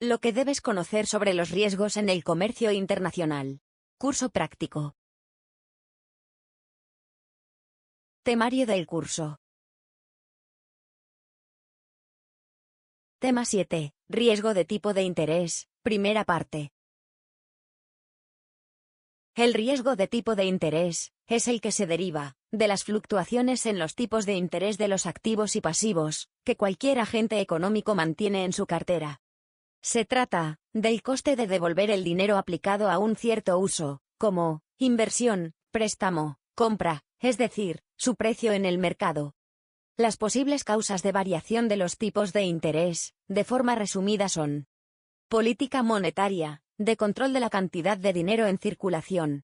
Lo que debes conocer sobre los riesgos en el comercio internacional. Curso práctico. Temario del curso. Tema 7. Riesgo de tipo de interés. Primera parte. El riesgo de tipo de interés es el que se deriva de las fluctuaciones en los tipos de interés de los activos y pasivos que cualquier agente económico mantiene en su cartera. Se trata del coste de devolver el dinero aplicado a un cierto uso, como inversión, préstamo, compra, es decir, su precio en el mercado. Las posibles causas de variación de los tipos de interés, de forma resumida, son: política monetaria, de control de la cantidad de dinero en circulación;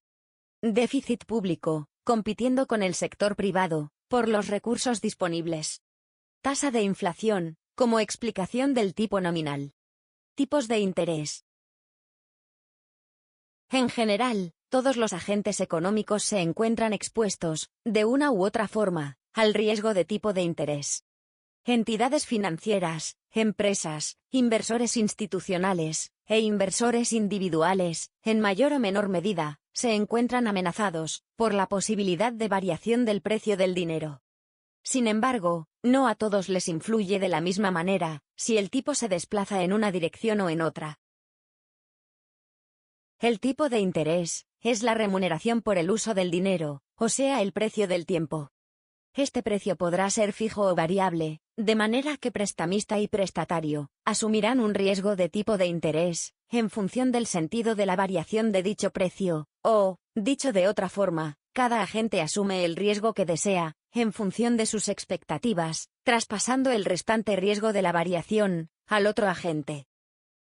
déficit público, compitiendo con el sector privado por los recursos disponibles; tasa de inflación, como explicación del tipo nominal. Tipos de interés. En general, todos los agentes económicos se encuentran expuestos, de una u otra forma, al riesgo de tipo de interés. Entidades financieras, empresas, inversores institucionales e inversores individuales, en mayor o menor medida, se encuentran amenazados por la posibilidad de variación del precio del dinero. Sin embargo, no a todos les influye de la misma manera si el tipo se desplaza en una dirección o en otra. El tipo de interés es la remuneración por el uso del dinero, o sea, el precio del tiempo. Este precio podrá ser fijo o variable, de manera que prestamista y prestatario asumirán un riesgo de tipo de interés en función del sentido de la variación de dicho precio, o, dicho de otra forma, cada agente asume el riesgo que desea, en función de sus expectativas, traspasando el restante riesgo de la variación al otro agente.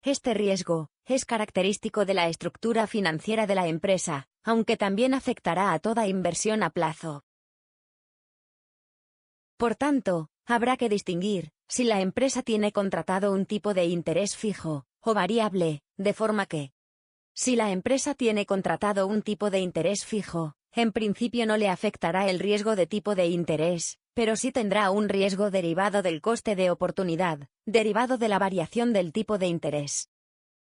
Este riesgo es característico de la estructura financiera de la empresa, aunque también afectará a toda inversión a plazo. Por tanto, habrá que distinguir si la empresa tiene contratado un tipo de interés fijo o variable, de forma que, si la empresa tiene contratado un tipo de interés fijo, en principio no le afectará el riesgo de tipo de interés, pero sí tendrá un riesgo derivado del coste de oportunidad, derivado de la variación del tipo de interés.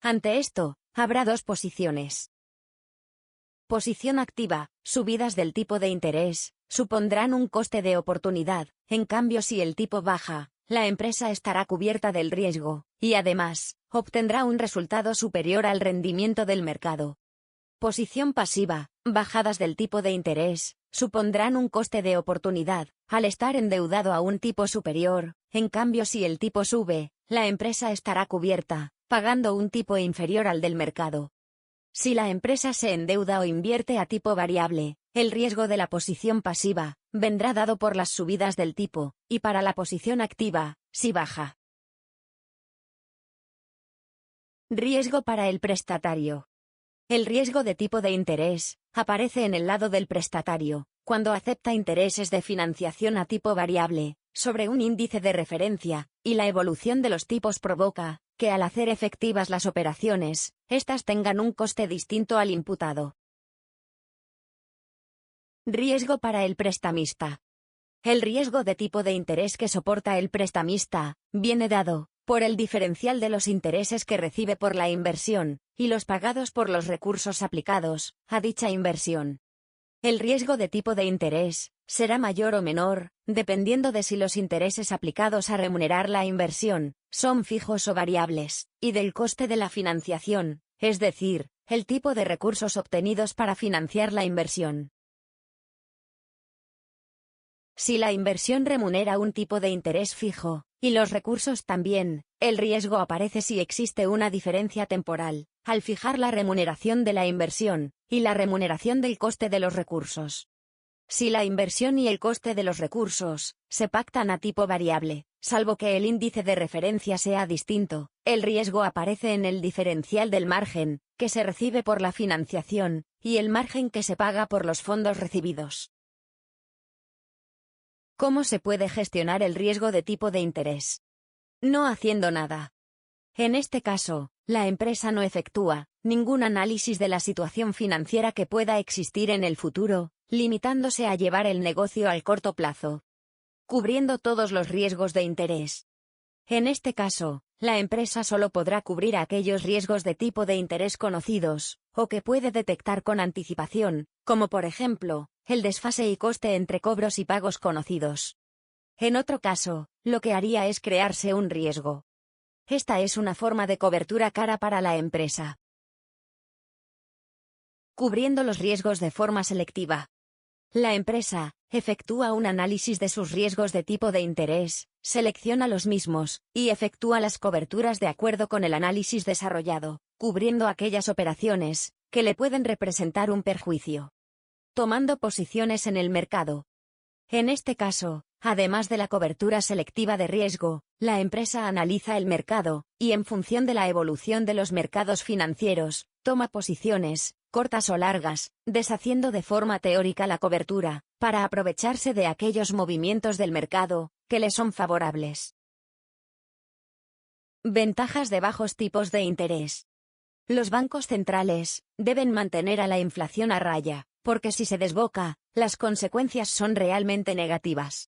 Ante esto, habrá dos posiciones. Posición activa: subidas del tipo de interés supondrán un coste de oportunidad, en cambio si el tipo baja, la empresa estará cubierta del riesgo, y además, obtendrá un resultado superior al rendimiento del mercado. Posición pasiva: bajadas del tipo de interés supondrán un coste de oportunidad, al estar endeudado a un tipo superior, en cambio si el tipo sube, la empresa estará cubierta, pagando un tipo inferior al del mercado. Si la empresa se endeuda o invierte a tipo variable, el riesgo de la posición pasiva vendrá dado por las subidas del tipo, y para la posición activa, si baja. Riesgo para el prestatario. El riesgo de tipo de interés aparece en el lado del prestatario, cuando acepta intereses de financiación a tipo variable, sobre un índice de referencia, y la evolución de los tipos provoca que al hacer efectivas las operaciones, éstas tengan un coste distinto al imputado. Riesgo para el prestamista. El riesgo de tipo de interés que soporta el prestamista viene dado por el diferencial de los intereses que recibe por la inversión y los pagados por los recursos aplicados a dicha inversión. El riesgo de tipo de interés será mayor o menor, dependiendo de si los intereses aplicados a remunerar la inversión son fijos o variables, y del coste de la financiación, es decir, el tipo de recursos obtenidos para financiar la inversión. Si la inversión remunera un tipo de interés fijo, y los recursos también, el riesgo aparece si existe una diferencia temporal, al fijar la remuneración de la inversión, y la remuneración del coste de los recursos. Si la inversión y el coste de los recursos se pactan a tipo variable, salvo que el índice de referencia sea distinto, el riesgo aparece en el diferencial del margen que se recibe por la financiación, y el margen que se paga por los fondos recibidos. ¿Cómo se puede gestionar el riesgo de tipo de interés? No haciendo nada. En este caso, la empresa no efectúa ningún análisis de la situación financiera que pueda existir en el futuro, limitándose a llevar el negocio al corto plazo, cubriendo todos los riesgos de interés. En este caso, la empresa solo podrá cubrir aquellos riesgos de tipo de interés conocidos, o que puede detectar con anticipación, como por ejemplo, el desfase y coste entre cobros y pagos conocidos. En otro caso, lo que haría es crearse un riesgo. Esta es una forma de cobertura cara para la empresa. Cubriendo los riesgos de forma selectiva. La empresa efectúa un análisis de sus riesgos de tipo de interés, selecciona los mismos, y efectúa las coberturas de acuerdo con el análisis desarrollado, cubriendo aquellas operaciones que le pueden representar un perjuicio. Tomando posiciones en el mercado. En este caso, además de la cobertura selectiva de riesgo, la empresa analiza el mercado, y en función de la evolución de los mercados financieros, toma posiciones, cortas o largas, deshaciendo de forma teórica la cobertura, para aprovecharse de aquellos movimientos del mercado que le son favorables. Ventajas de bajos tipos de interés. Los bancos centrales deben mantener a la inflación a raya, porque si se desboca, las consecuencias son realmente negativas.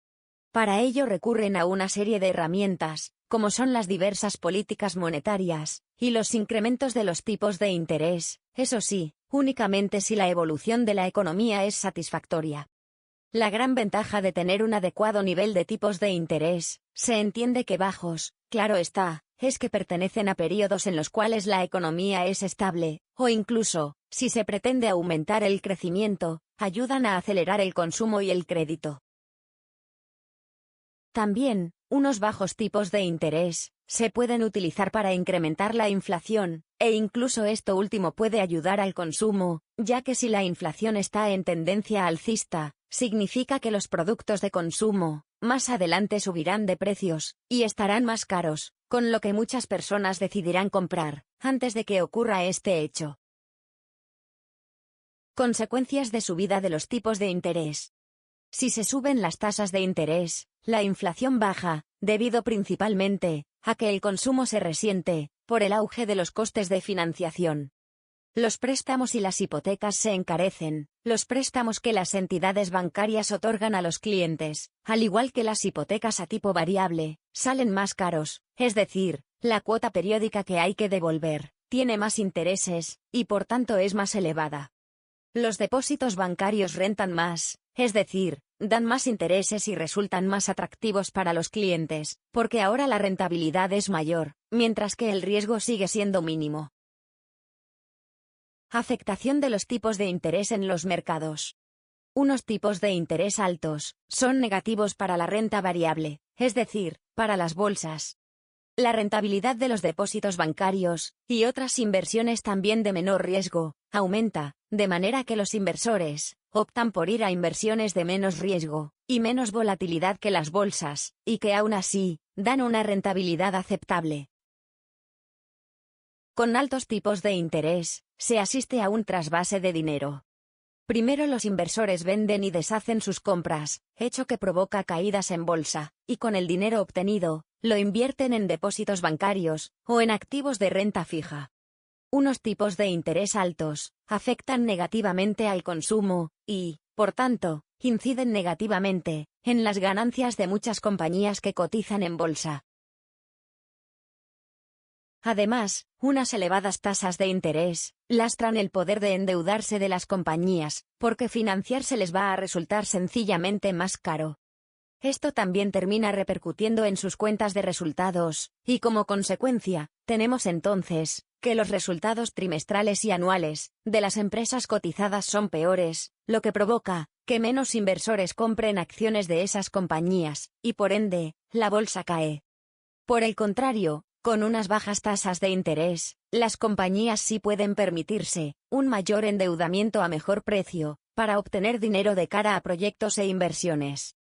Para ello recurren a una serie de herramientas, como son las diversas políticas monetarias y los incrementos de los tipos de interés, eso sí, únicamente si la evolución de la economía es satisfactoria. La gran ventaja de tener un adecuado nivel de tipos de interés, se entiende que bajos, claro está, es que pertenecen a periodos en los cuales la economía es estable, o incluso, si se pretende aumentar el crecimiento, ayudan a acelerar el consumo y el crédito. También, unos bajos tipos de interés se pueden utilizar para incrementar la inflación, e incluso esto último puede ayudar al consumo, ya que si la inflación está en tendencia alcista, significa que los productos de consumo, más adelante subirán de precios, y estarán más caros, con lo que muchas personas decidirán comprar, antes de que ocurra este hecho. Consecuencias de subida de los tipos de interés. Si se suben las tasas de interés, la inflación baja, debido principalmente a que el consumo se resiente por el auge de los costes de financiación. Los préstamos y las hipotecas se encarecen, los préstamos que las entidades bancarias otorgan a los clientes, al igual que las hipotecas a tipo variable, salen más caros, es decir, la cuota periódica que hay que devolver tiene más intereses, y por tanto es más elevada. Los depósitos bancarios rentan más, es decir, dan más intereses y resultan más atractivos para los clientes, porque ahora la rentabilidad es mayor, mientras que el riesgo sigue siendo mínimo. Afectación de los tipos de interés en los mercados. Unos tipos de interés altos son negativos para la renta variable, es decir, para las bolsas. La rentabilidad de los depósitos bancarios y otras inversiones también de menor riesgo aumenta, de manera que los inversores optan por ir a inversiones de menos riesgo y menos volatilidad que las bolsas, y que aún así dan una rentabilidad aceptable. Con altos tipos de interés, se asiste a un trasvase de dinero. Primero los inversores venden y deshacen sus compras, hecho que provoca caídas en bolsa, y con el dinero obtenido, lo invierten en depósitos bancarios o en activos de renta fija. Unos tipos de interés altos afectan negativamente al consumo y, por tanto, inciden negativamente en las ganancias de muchas compañías que cotizan en bolsa. Además, unas elevadas tasas de interés lastran el poder de endeudarse de las compañías, porque financiarse les va a resultar sencillamente más caro. Esto también termina repercutiendo en sus cuentas de resultados, y como consecuencia, tenemos entonces que los resultados trimestrales y anuales de las empresas cotizadas son peores, lo que provoca que menos inversores compren acciones de esas compañías, y por ende, la bolsa cae. Por el contrario, con unas bajas tasas de interés, las compañías sí pueden permitirse un mayor endeudamiento a mejor precio, para obtener dinero de cara a proyectos e inversiones.